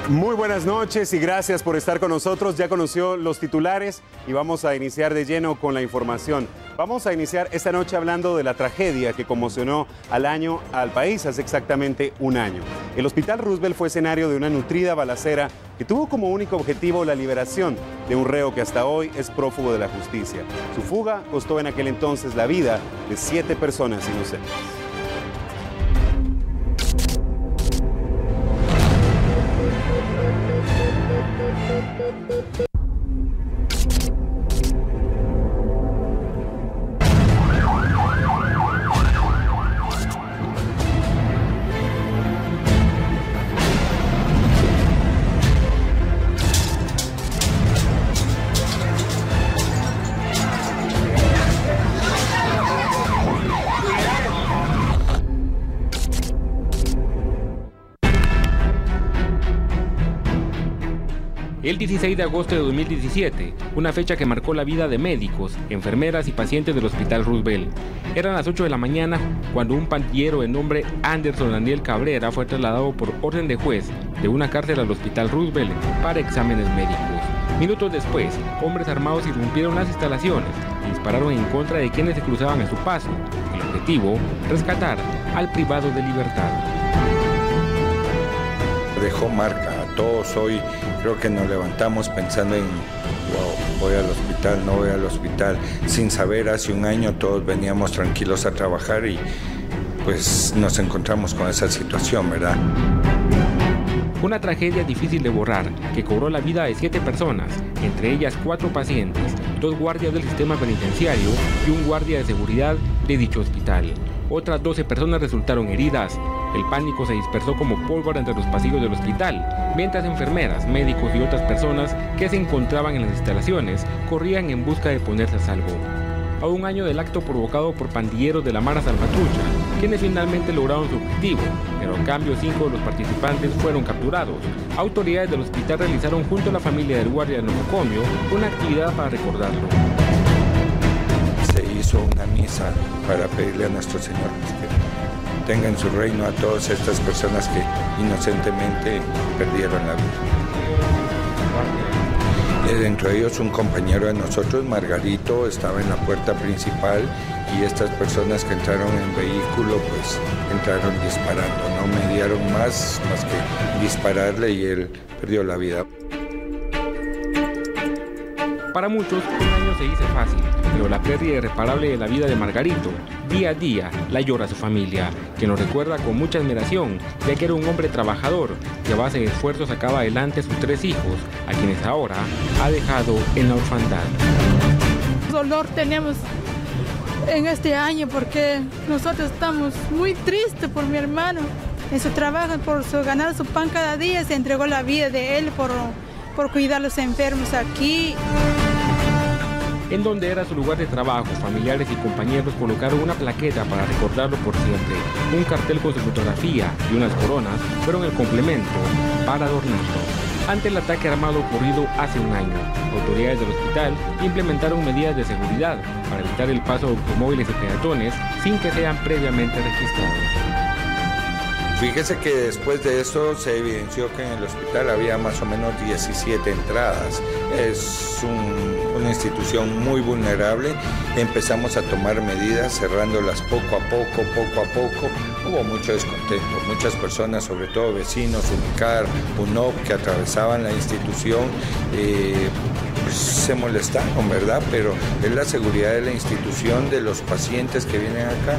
Muy buenas noches y gracias por estar con nosotros. Ya conoció los titulares y vamos a iniciar de lleno con la información. Vamos a iniciar esta noche hablando de la tragedia que conmocionó al país hace exactamente un año. El Hospital Roosevelt fue escenario de una nutrida balacera que tuvo como único objetivo la liberación de un reo que hasta hoy es prófugo de la justicia. Su fuga costó en aquel entonces la vida de 7 personas inocentes. El 16 de agosto de 2017, una fecha que marcó la vida de médicos, enfermeras y pacientes del Hospital Roosevelt. Eran las 8 de la mañana cuando un pandillero de nombre Anderson Daniel Cabrera fue trasladado por orden de juez de una cárcel al Hospital Roosevelt para exámenes médicos. Minutos después, hombres armados irrumpieron las instalaciones y dispararon en contra de quienes se cruzaban en su paso. El objetivo, rescatar al privado de libertad. Dejó marca a todos. Hoy creo que nos levantamos pensando en wow, voy al hospital, no voy al hospital, sin saber. Hace un año todos veníamos tranquilos a trabajar y pues nos encontramos con esa situación, ¿verdad? Una tragedia difícil de borrar que cobró la vida de 7 personas, entre ellas 4 pacientes, 2 guardias del sistema penitenciario y un guardia de seguridad de dicho hospital. Otras 12 personas resultaron heridas. El pánico se dispersó como pólvora entre los pasillos del hospital, mientras enfermeras, médicos y otras personas que se encontraban en las instalaciones corrían en busca de ponerse a salvo. A un año del acto provocado por pandilleros de la Mara Salvatrucha, quienes finalmente lograron su objetivo, pero a cambio 5 de los participantes fueron capturados. Autoridades del hospital realizaron junto a la familia del guardia de nosocomio una actividad para recordarlo. Se hizo una misa para pedirle a nuestro Señor que tenga en su reino a todas estas personas que inocentemente perdieron la vida. Dentro de ellos un compañero de nosotros, Margarito, estaba en la puerta principal y estas personas que entraron en vehículo pues entraron disparando, no mediaron más que dispararle y él perdió la vida. Para muchos, un año se dice fácil, pero la pérdida irreparable de la vida de Margarito, día a día la llora su familia, que nos recuerda con mucha admiración, ya que era un hombre trabajador, que a base de esfuerzo sacaba adelante a sus 3 hijos, a quienes ahora ha dejado en la orfandad. Dolor tenemos en este año porque nosotros estamos muy tristes por mi hermano. En su trabajo, por ganar su pan cada día, se entregó la vida de él por cuidar a los enfermos aquí. En donde era su lugar de trabajo, familiares y compañeros colocaron una plaqueta para recordarlo por siempre. Un cartel con su fotografía y unas coronas fueron el complemento para adornarlo. Ante el ataque armado ocurrido hace un año, autoridades del hospital implementaron medidas de seguridad para evitar el paso de automóviles y peatones sin que sean previamente registrados. Fíjese que después de esto se evidenció que en el hospital había más o menos 17 entradas. Es una institución muy vulnerable. Empezamos a tomar medidas, cerrándolas poco a poco. Hubo mucho descontento. Muchas personas, sobre todo vecinos, UNICAR, UNOP, que atravesaban la institución, pues se molestaron, ¿verdad? Pero es la seguridad de la institución, de los pacientes que vienen acá.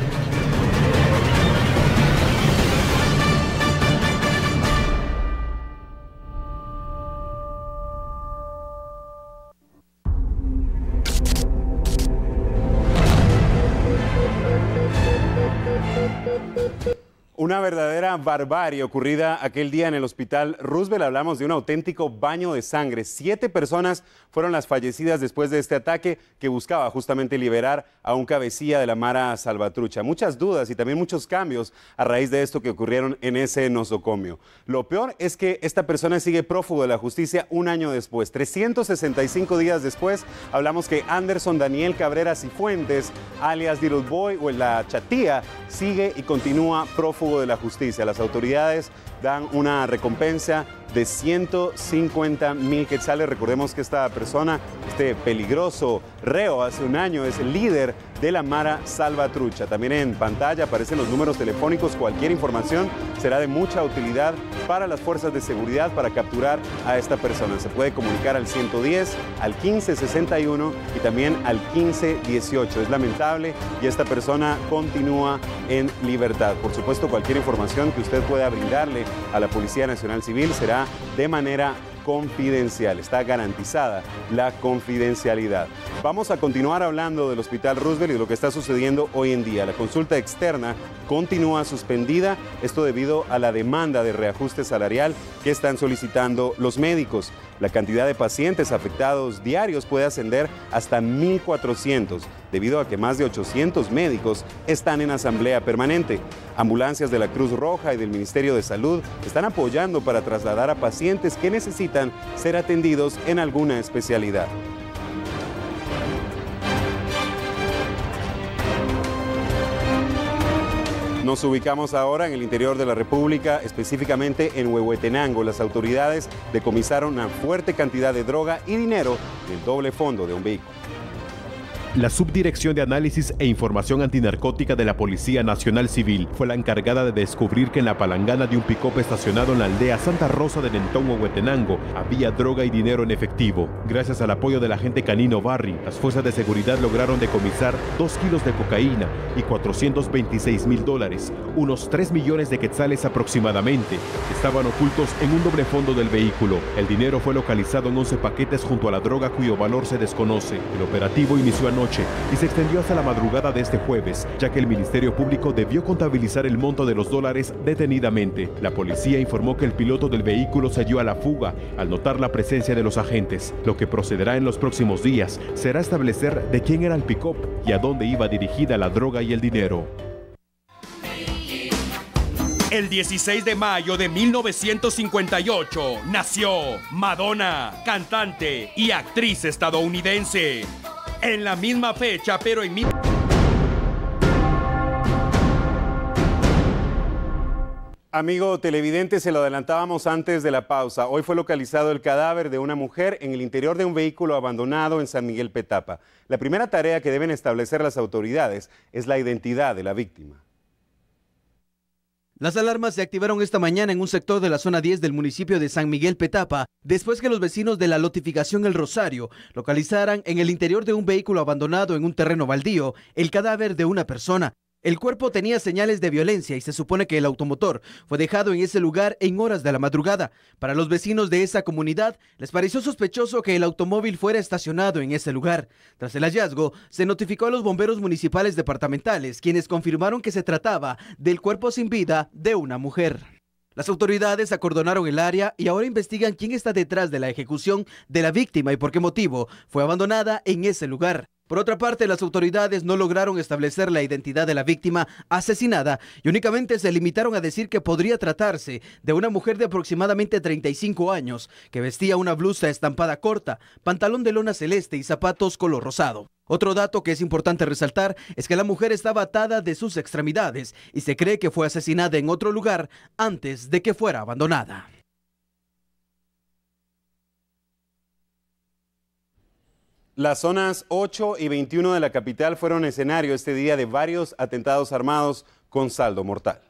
Una verdadera barbarie ocurrida aquel día en el Hospital Roosevelt. Hablamos de un auténtico baño de sangre. 7 personas fueron las fallecidas después de este ataque que buscaba justamente liberar a un cabecilla de la Mara Salvatrucha. Muchas dudas y también muchos cambios a raíz de esto que ocurrieron en ese nosocomio. Lo peor es que esta persona sigue prófugo de la justicia un año después. 365 días después, hablamos que Anderson Daniel Cabrera Cifuentes, alias Little Boy o la Chatía, sigue y continúa prófugo de la justicia. Las autoridades dan una recompensa de 150.000 quetzales. Recordemos que esta persona, este peligroso reo, hace un año es el líder de la Mara Salvatrucha. También en pantalla aparecen los números telefónicos. Cualquier información será de mucha utilidad para las fuerzas de seguridad para capturar a esta persona. Se puede comunicar al 110, al 1561 y también al 1518. Es lamentable y esta persona continúa en libertad. Por supuesto, cualquier información que usted pueda brindarle a la Policía Nacional Civil será de manera confidencial. Está garantizada la confidencialidad. Vamos a continuar hablando del Hospital Roosevelt y de lo que está sucediendo hoy en día. La consulta externa continúa suspendida, esto debido a la demanda de reajuste salarial que están solicitando los médicos. La cantidad de pacientes afectados diarios puede ascender hasta 1.400, debido a que más de 800 médicos están en asamblea permanente. Ambulancias de la Cruz Roja y del Ministerio de Salud están apoyando para trasladar a pacientes que necesitan ser atendidos en alguna especialidad. Nos ubicamos ahora en el interior de la República, específicamente en Huehuetenango. Las autoridades decomisaron una fuerte cantidad de droga y dinero del doble fondo de un vehículo. La Subdirección de Análisis e Información Antinarcótica de la Policía Nacional Civil fue la encargada de descubrir que en la palangana de un pick-up estacionado en la aldea Santa Rosa de Nentón, Huehuetenango, había droga y dinero en efectivo. Gracias al apoyo del agente canino Barry, las fuerzas de seguridad lograron decomisar 2 kilos de cocaína y $426.000, unos 3 millones de quetzales aproximadamente, que estaban ocultos en un doble fondo del vehículo. El dinero fue localizado en 11 paquetes junto a la droga cuyo valor se desconoce. El operativo inició anoche y se extendió hasta la madrugada de este jueves, ya que el Ministerio Público debió contabilizar el monto de los dólares detenidamente. La policía informó que el piloto del vehículo se dio a la fuga al notar la presencia de los agentes. Lo que procederá en los próximos días será establecer de quién era el pick-up y a dónde iba dirigida la droga y el dinero. El 16 de mayo de 1958 nació Madonna, cantante y actriz estadounidense. En la misma fecha, pero en Amigo televidente, se lo adelantábamos antes de la pausa. Hoy fue localizado el cadáver de una mujer en el interior de un vehículo abandonado en San Miguel Petapa. La primera tarea que deben establecer las autoridades es la identidad de la víctima. Las alarmas se activaron esta mañana en un sector de la zona 10 del municipio de San Miguel Petapa, después que los vecinos de la lotificación El Rosario localizaran en el interior de un vehículo abandonado en un terreno baldío el cadáver de una persona. El cuerpo tenía señales de violencia y se supone que el automotor fue dejado en ese lugar en horas de la madrugada. Para los vecinos de esa comunidad, les pareció sospechoso que el automóvil fuera estacionado en ese lugar. Tras el hallazgo, se notificó a los bomberos municipales departamentales, quienes confirmaron que se trataba del cuerpo sin vida de una mujer. Las autoridades acordonaron el área y ahora investigan quién está detrás de la ejecución de la víctima y por qué motivo fue abandonada en ese lugar. Por otra parte, las autoridades no lograron establecer la identidad de la víctima asesinada y únicamente se limitaron a decir que podría tratarse de una mujer de aproximadamente 35 años que vestía una blusa estampada corta, pantalón de lona celeste y zapatos color rosado. Otro dato que es importante resaltar es que la mujer estaba atada de sus extremidades y se cree que fue asesinada en otro lugar antes de que fuera abandonada. Las zonas 8 y 21 de la capital fueron escenario este día de varios atentados armados con saldo mortal.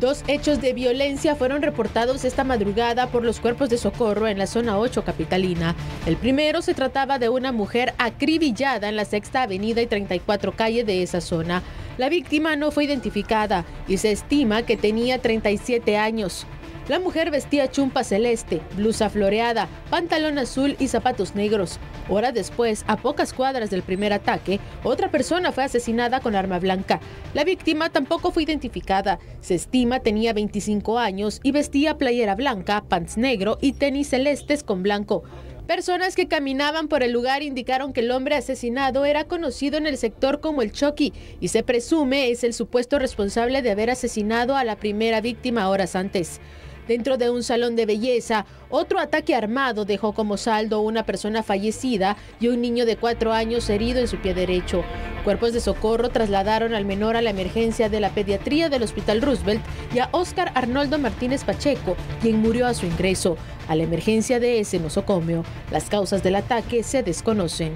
2 hechos de violencia fueron reportados esta madrugada por los cuerpos de socorro en la zona 8 capitalina. El primero se trataba de una mujer acribillada en la 6ª Avenida y 34 calle de esa zona. La víctima no fue identificada y se estima que tenía 37 años. La mujer vestía chumpa celeste, blusa floreada, pantalón azul y zapatos negros. Horas después, a pocas cuadras del primer ataque, otra persona fue asesinada con arma blanca. La víctima tampoco fue identificada. Se estima tenía 25 años y vestía playera blanca, pants negro y tenis celestes con blanco. Personas que caminaban por el lugar indicaron que el hombre asesinado era conocido en el sector como el Chucky y se presume es el supuesto responsable de haber asesinado a la primera víctima horas antes. dentro de un salón de belleza. Otro ataque armado dejó como saldo una persona fallecida y un niño de 4 años herido en su pie derecho. Cuerpos de socorro trasladaron al menor a la emergencia de la pediatría del Hospital Roosevelt y a Óscar Arnoldo Martínez Pacheco, quien murió a su ingreso. A la emergencia de ese nosocomio. Las causas del ataque se desconocen.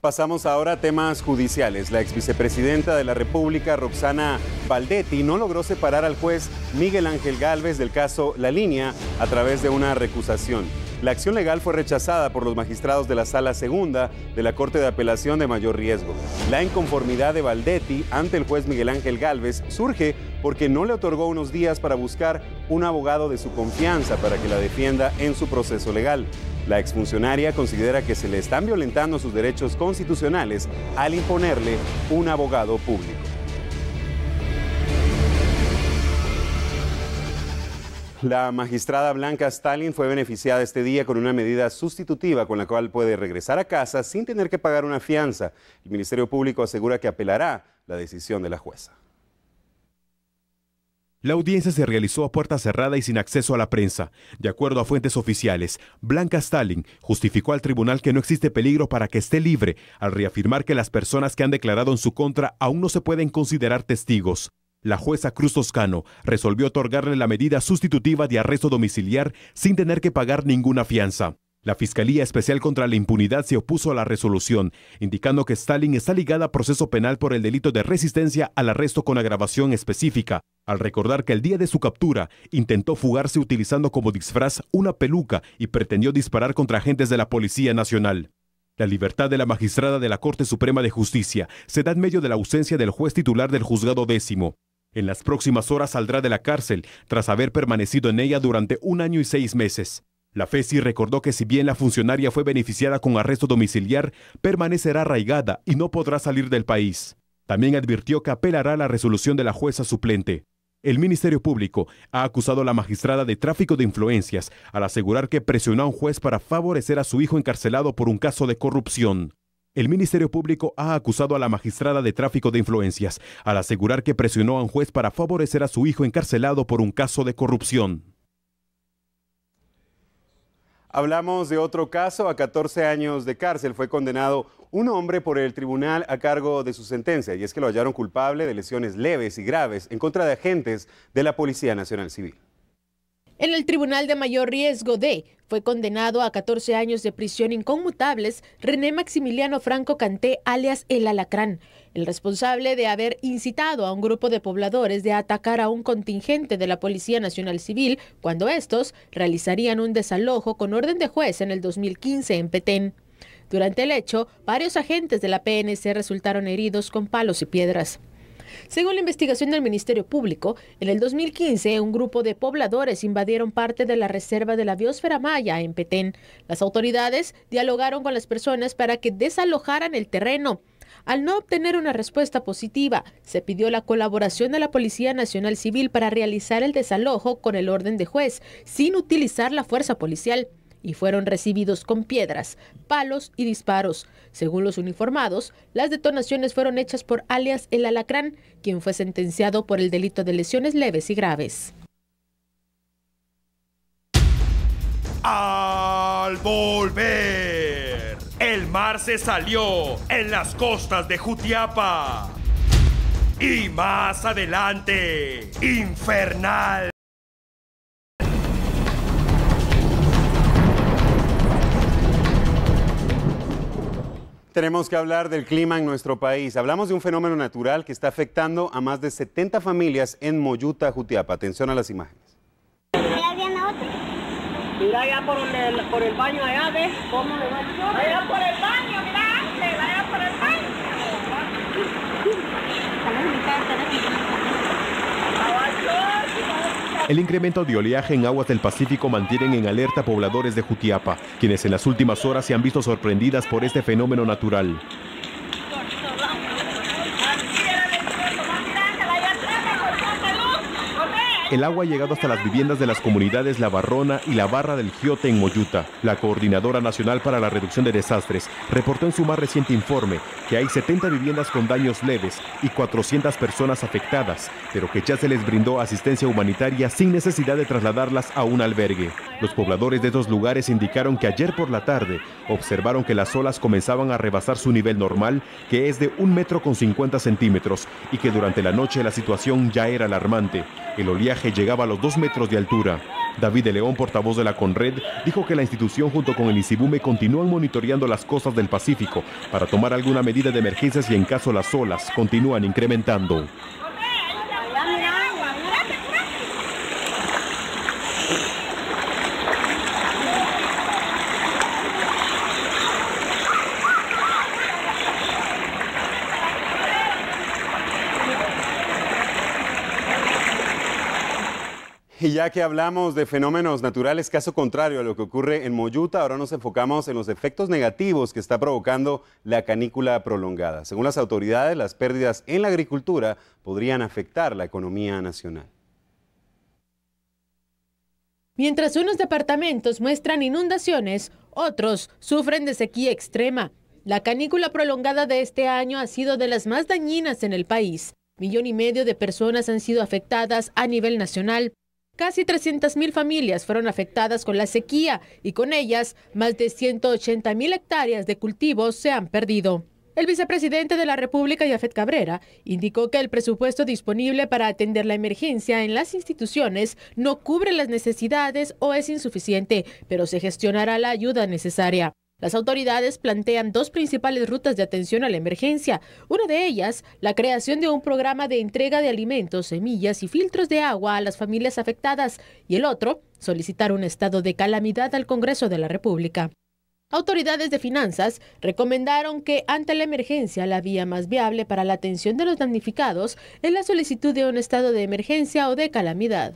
Pasamos ahora a temas judiciales. La exvicepresidenta de la República, Roxana Baldetti, no logró separar al juez Miguel Ángel Gálvez del caso La Línea a través de una recusación. La acción legal fue rechazada por los magistrados de la Sala Segunda de la Corte de Apelación de Mayor Riesgo. La inconformidad de Baldetti ante el juez Miguel Ángel Gálvez surge porque no le otorgó unos días para buscar un abogado de su confianza para que la defienda en su proceso legal. La exfuncionaria considera que se le están violentando sus derechos constitucionales al imponerle un abogado público. La magistrada Blanca Stalin fue beneficiada este día con una medida sustitutiva con la cual puede regresar a casa sin tener que pagar una fianza. El Ministerio Público asegura que apelará la decisión de la jueza. La audiencia se realizó a puerta cerrada y sin acceso a la prensa. De acuerdo a fuentes oficiales, Blanca Stalin justificó al tribunal que no existe peligro para que esté libre, al reafirmar que las personas que han declarado en su contra aún no se pueden considerar testigos. La jueza Cruz Toscano resolvió otorgarle la medida sustitutiva de arresto domiciliar sin tener que pagar ninguna fianza. La Fiscalía Especial contra la Impunidad se opuso a la resolución, indicando que Stalin está ligada a proceso penal por el delito de resistencia al arresto con agravación específica, al recordar que el día de su captura intentó fugarse utilizando como disfraz una peluca y pretendió disparar contra agentes de la Policía Nacional. La libertad de la magistrada de la Corte Suprema de Justicia se da en medio de la ausencia del juez titular del Juzgado Décimo. En las próximas horas saldrá de la cárcel tras haber permanecido en ella durante 1 año y 6 meses. La FESI recordó que si bien la funcionaria fue beneficiada con arresto domiciliar, permanecerá arraigada y no podrá salir del país. También advirtió que apelará a la resolución de la jueza suplente. El Ministerio Público ha acusado a la magistrada de tráfico de influencias al asegurar que presionó a un juez para favorecer a su hijo encarcelado por un caso de corrupción. El Ministerio Público ha acusado a la magistrada de tráfico de influencias al asegurar que presionó a un juez para favorecer a su hijo encarcelado por un caso de corrupción. Hablamos de otro caso. A 14 años de cárcel fue condenado un hombre por el tribunal a cargo de su sentencia, y es que lo hallaron culpable de lesiones leves y graves en contra de agentes de la Policía Nacional Civil. En el Tribunal de Mayor Riesgo D fue condenado a 14 años de prisión inconmutables René Maximiliano Franco Canté, alias El Alacrán, el responsable de haber incitado a un grupo de pobladores de atacar a un contingente de la Policía Nacional Civil cuando estos realizarían un desalojo con orden de juez en el 2015 en Petén. Durante el hecho, varios agentes de la PNC resultaron heridos con palos y piedras. Según la investigación del Ministerio Público, en el 2015 un grupo de pobladores invadieron parte de la reserva de la biosfera maya en Petén. Las autoridades dialogaron con las personas para que desalojaran el terreno. Al no obtener una respuesta positiva, se pidió la colaboración de la Policía Nacional Civil para realizar el desalojo con el orden de juez, sin utilizar la fuerza policial, y fueron recibidos con piedras, palos y disparos. Según los uniformados, las detonaciones fueron hechas por alias El Alacrán, quien fue sentenciado por el delito de lesiones leves y graves. Al volver, el mar se salió en las costas de Jutiapa. Y más adelante, infernal. Tenemos que hablar del clima en nuestro país. Hablamos de un fenómeno natural que está afectando a más de 70 familias en Moyuta, Jutiapa. Atención a las imágenes. Allá viene otro. Mira allá por el baño, allá ves cómo le va. Allá por el baño, mira, allá por el baño. El incremento de oleaje en aguas del Pacífico mantienen en alerta pobladores de Jutiapa, quienes en las últimas horas se han visto sorprendidas por este fenómeno natural. El agua ha llegado hasta las viviendas de las comunidades La Barrona y La Barra del Giote en Moyuta. La Coordinadora Nacional para la Reducción de Desastres reportó en su más reciente informe que hay 70 viviendas con daños leves y 400 personas afectadas, pero que ya se les brindó asistencia humanitaria sin necesidad de trasladarlas a un albergue. Los pobladores de estos lugares indicaron que ayer por la tarde observaron que las olas comenzaban a rebasar su nivel normal, que es de 1,50 m, y que durante la noche la situación ya era alarmante. El oleaje llegaba a los 2 metros de altura. David de León, portavoz de la CONRED, dijo que la institución junto con el ICIBUME continúan monitoreando las costas del Pacífico para tomar alguna medida de emergencia si en caso las olas continúan incrementando. Y ya que hablamos de fenómenos naturales, caso contrario a lo que ocurre en Moyuta, ahora nos enfocamos en los efectos negativos que está provocando la canícula prolongada. Según las autoridades, las pérdidas en la agricultura podrían afectar la economía nacional. Mientras unos departamentos muestran inundaciones, otros sufren de sequía extrema. La canícula prolongada de este año ha sido de las más dañinas en el país. 1,5 millones de personas han sido afectadas a nivel nacional. Casi 300.000 familias fueron afectadas con la sequía y con ellas más de 180.000 hectáreas de cultivos se han perdido. El vicepresidente de la República, Yafet Cabrera, indicó que el presupuesto disponible para atender la emergencia en las instituciones no cubre las necesidades o es insuficiente, pero se gestionará la ayuda necesaria. Las autoridades plantean 2 principales rutas de atención a la emergencia. Una de ellas, la creación de un programa de entrega de alimentos, semillas y filtros de agua a las familias afectadas. Y el otro, solicitar un estado de calamidad al Congreso de la República. Autoridades de finanzas recomendaron que ante la emergencia la vía más viable para la atención de los damnificados es la solicitud de un estado de emergencia o de calamidad.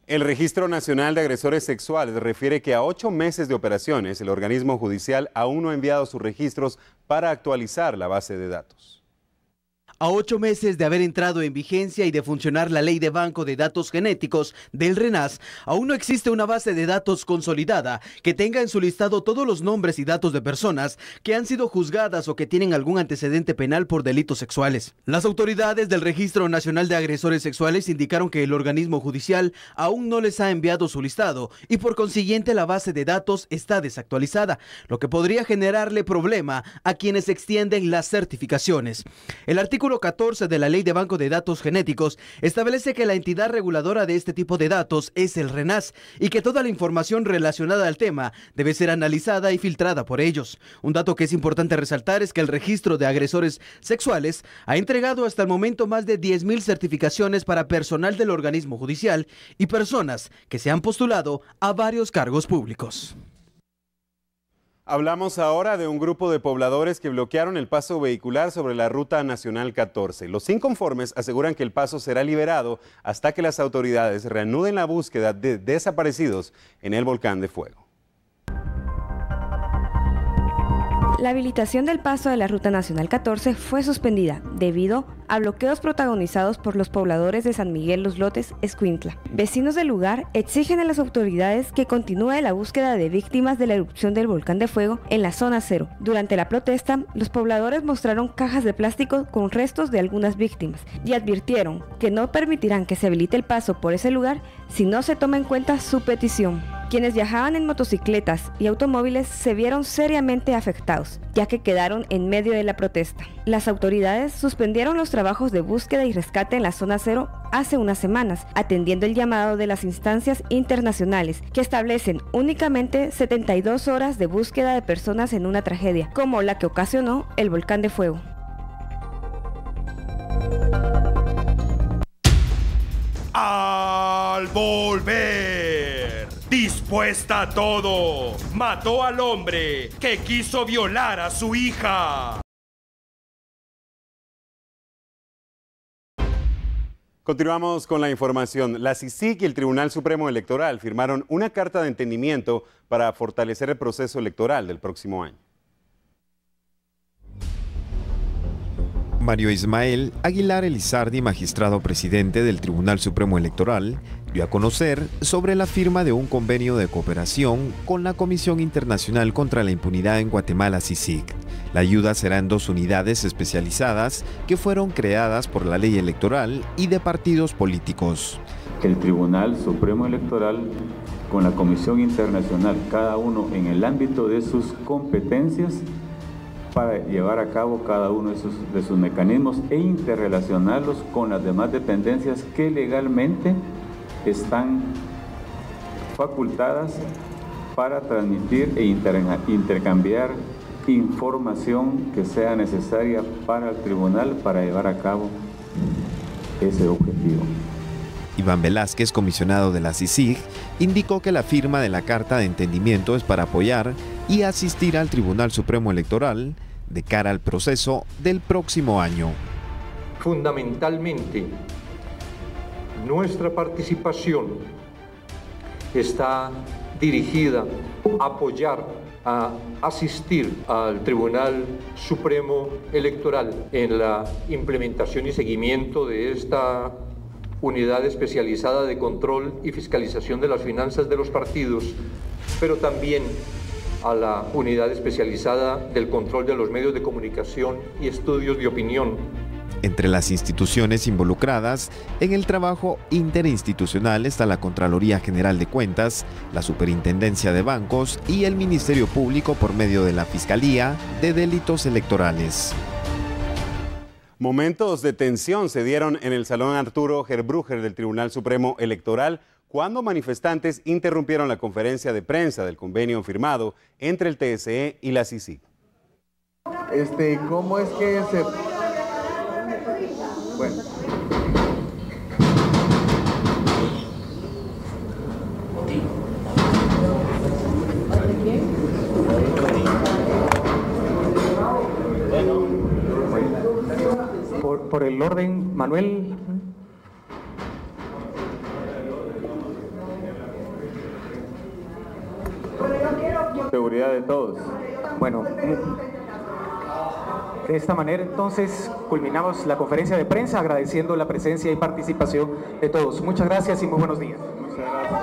El Registro Nacional de Agresores Sexuales refiere que a 8 meses de operaciones, el organismo judicial aún no ha enviado sus registros para actualizar la base de datos. A 8 meses de haber entrado en vigencia y de funcionar la Ley de Banco de Datos Genéticos del RENAS, aún no existe una base de datos consolidada que tenga en su listado todos los nombres y datos de personas que han sido juzgadas o que tienen algún antecedente penal por delitos sexuales. Las autoridades del Registro Nacional de Agresores Sexuales indicaron que el organismo judicial aún no les ha enviado su listado y por consiguiente la base de datos está desactualizada, lo que podría generarle problema a quienes extienden las certificaciones. El artículo 14 de la Ley de Banco de Datos Genéticos establece que la entidad reguladora de este tipo de datos es el RENAS y que toda la información relacionada al tema debe ser analizada y filtrada por ellos. Un dato que es importante resaltar es que el registro de agresores sexuales ha entregado hasta el momento más de 10.000 certificaciones para personal del organismo judicial y personas que se han postulado a varios cargos públicos. Hablamos ahora de un grupo de pobladores que bloquearon el paso vehicular sobre la Ruta Nacional 14. Los inconformes aseguran que el paso será liberado hasta que las autoridades reanuden la búsqueda de desaparecidos en el volcán de fuego. La habilitación del paso de la Ruta Nacional 14 fue suspendida debido a bloqueos protagonizados por los pobladores de San Miguel Los Lotes, Escuintla. Vecinos del lugar exigen a las autoridades que continúe la búsqueda de víctimas de la erupción del volcán de fuego en la zona cero. Durante la protesta, los pobladores mostraron cajas de plástico con restos de algunas víctimas y advirtieron que no permitirán que se habilite el paso por ese lugar si no se toma en cuenta su petición. Quienes viajaban en motocicletas y automóviles se vieron seriamente afectados, ya que quedaron en medio de la protesta. Las autoridades suspendieron los trabajos de búsqueda y rescate en la zona cero hace unas semanas, atendiendo el llamado de las instancias internacionales, que establecen únicamente 72 horas de búsqueda de personas en una tragedia, como la que ocasionó el volcán de fuego. Al volver, dispuesta a todo, mató al hombre que quiso violar a su hija. Continuamos con la información. La CICIG y el Tribunal Supremo Electoral firmaron una carta de entendimiento para fortalecer el proceso electoral del próximo año. Mario Ismael Aguilar Elizardi, magistrado presidente del Tribunal Supremo Electoral, dio a conocer sobre la firma de un convenio de cooperación con la Comisión Internacional contra la Impunidad en Guatemala, CICIG. La ayuda será en 2 unidades especializadas que fueron creadas por la ley electoral y de partidos políticos. El Tribunal Supremo Electoral con la Comisión Internacional, cada uno en el ámbito de sus competencias, para llevar a cabo cada uno de sus mecanismos e interrelacionarlos con las demás dependencias que legalmente están facultadas para transmitir e intercambiar información que sea necesaria para el tribunal para llevar a cabo ese objetivo. Iván Velázquez, comisionado de la CICIG, indicó que la firma de la Carta de Entendimiento es para apoyar y asistir al Tribunal Supremo Electoral de cara al proceso del próximo año. Fundamentalmente, nuestra participación está dirigida a apoyar, a asistir al Tribunal Supremo Electoral en la implementación y seguimiento de esta unidad especializada de control y fiscalización de las finanzas de los partidos, pero también a la unidad especializada del control de los medios de comunicación y estudios de opinión. Entre las instituciones involucradas en el trabajo interinstitucional está la Contraloría General de Cuentas, la Superintendencia de Bancos y el Ministerio Público por medio de la Fiscalía de Delitos Electorales. Momentos de tensión se dieron en el Salón Arturo Gerbruger del Tribunal Supremo Electoral cuando manifestantes interrumpieron la conferencia de prensa del convenio firmado entre el TSE y la CICIG. ¿Cómo es que se...? Bueno. Por el orden, Manuel. Seguridad de todos. Bueno, de esta manera entonces culminamos la conferencia de prensa agradeciendo la presencia y participación de todos. Muchas gracias y muy buenos días. Muchas gracias.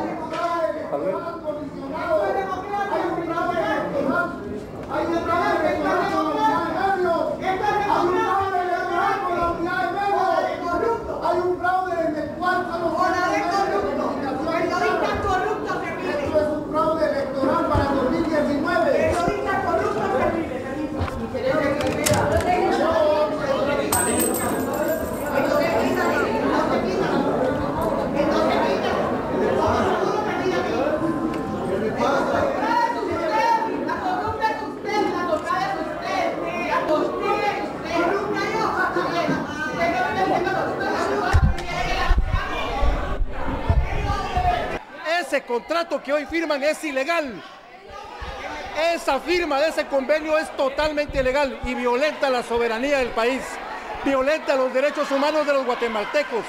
Ese contrato que hoy firman es ilegal. Esa firma de ese convenio es totalmente ilegal y violenta la soberanía del país, violenta los derechos humanos de los guatemaltecos.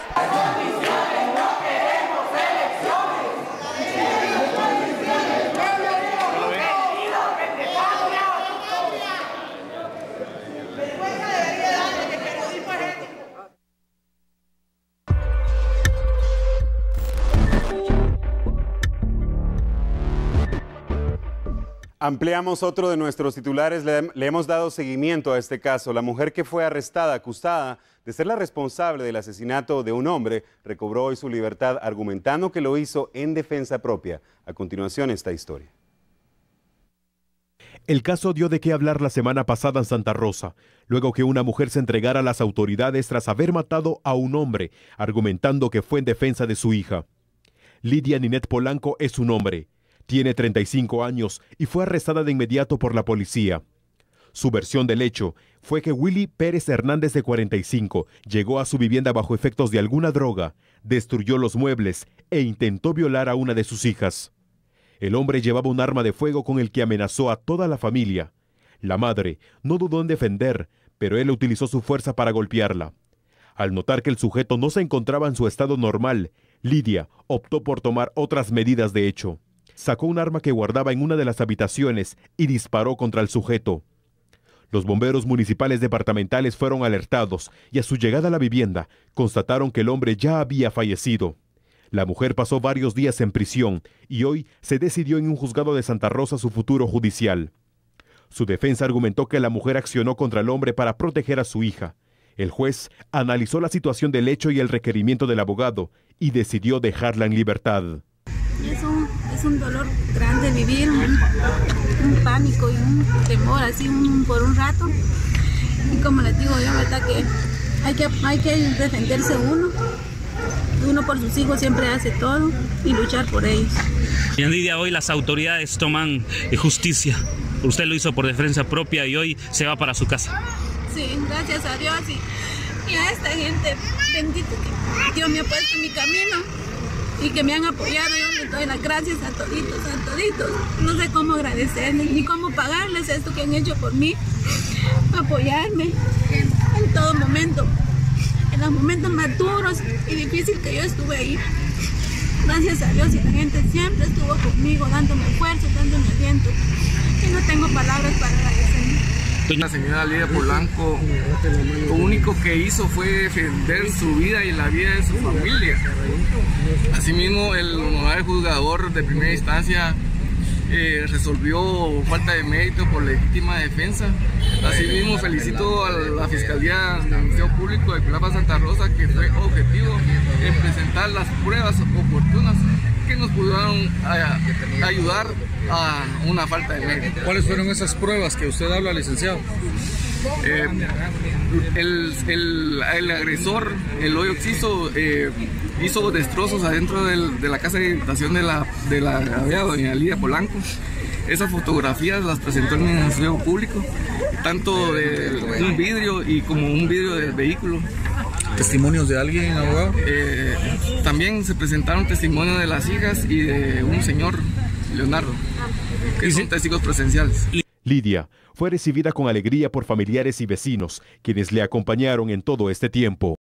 Ampliamos otro de nuestros titulares. Le hemos dado seguimiento a este caso. La mujer que fue arrestada, acusada de ser la responsable del asesinato de un hombre, recobró hoy su libertad argumentando que lo hizo en defensa propia. A continuación, esta historia. El caso dio de qué hablar la semana pasada en Santa Rosa, luego que una mujer se entregara a las autoridades tras haber matado a un hombre, argumentando que fue en defensa de su hija. Lidia Ninette Polanco es su nombre. Tiene 35 años y fue arrestada de inmediato por la policía. Su versión del hecho fue que Willy Pérez Hernández, de 45, llegó a su vivienda bajo efectos de alguna droga, destruyó los muebles e intentó violar a una de sus hijas. El hombre llevaba un arma de fuego con el que amenazó a toda la familia. La madre no dudó en defender, pero él utilizó su fuerza para golpearla. Al notar que el sujeto no se encontraba en su estado normal, Lidia optó por tomar otras medidas de hecho. Sacó un arma que guardaba en una de las habitaciones y disparó contra el sujeto. Los bomberos municipales departamentales fueron alertados y a su llegada a la vivienda constataron que el hombre ya había fallecido. La mujer pasó varios días en prisión y hoy se decidió en un juzgado de Santa Rosa su futuro judicial. Su defensa argumentó que la mujer accionó contra el hombre para proteger a su hija. El juez analizó la situación del hecho y el requerimiento del abogado y decidió dejarla en libertad. Es un dolor grande vivir, un pánico y un temor así por un rato. Y como les digo yo, ¿verdad? Que hay que defenderse uno por sus hijos siempre hace todo y luchar por ellos. Y en día hoy las autoridades toman justicia. Usted lo hizo por defensa propia y hoy se va para su casa. Sí, gracias a Dios y a esta gente bendita que Dios me ha puesto en mi camino y que me han apoyado. Yo les doy las gracias a toditos. No sé cómo agradecerles ni cómo pagarles esto que han hecho por mí, apoyarme en todo momento, en los momentos más duros y difíciles que yo estuve ahí. Gracias a Dios y la gente siempre estuvo conmigo, dándome fuerza, dándome aliento. Y no tengo palabras para agradecerme. La señora Lidia Polanco lo único que hizo fue defender su vida y la vida de su familia. Asimismo, el honorable juzgador de primera instancia resolvió falta de mérito por legítima defensa. Asimismo, felicito a la Fiscalía del Ministerio Público de Culapa Santa Rosa, que fue objetivo en presentar las pruebas oportunas que nos pudieron ayudar a una falta de mérito. ¿Cuáles fueron esas pruebas que usted habla, licenciado? El agresor, el hoyo occiso, hizo destrozos adentro de la casa de habitación de la doña Lidia Polanco. Esas fotografías las presentó el Ministerio Público, tanto de un vidrio y como un vidrio del vehículo. ¿Testimonios de alguien, abogado? También se presentaron testimonios de las hijas y de un señor, Leonardo, que son testigos presenciales. Lidia fue recibida con alegría por familiares y vecinos, quienes le acompañaron en todo este tiempo.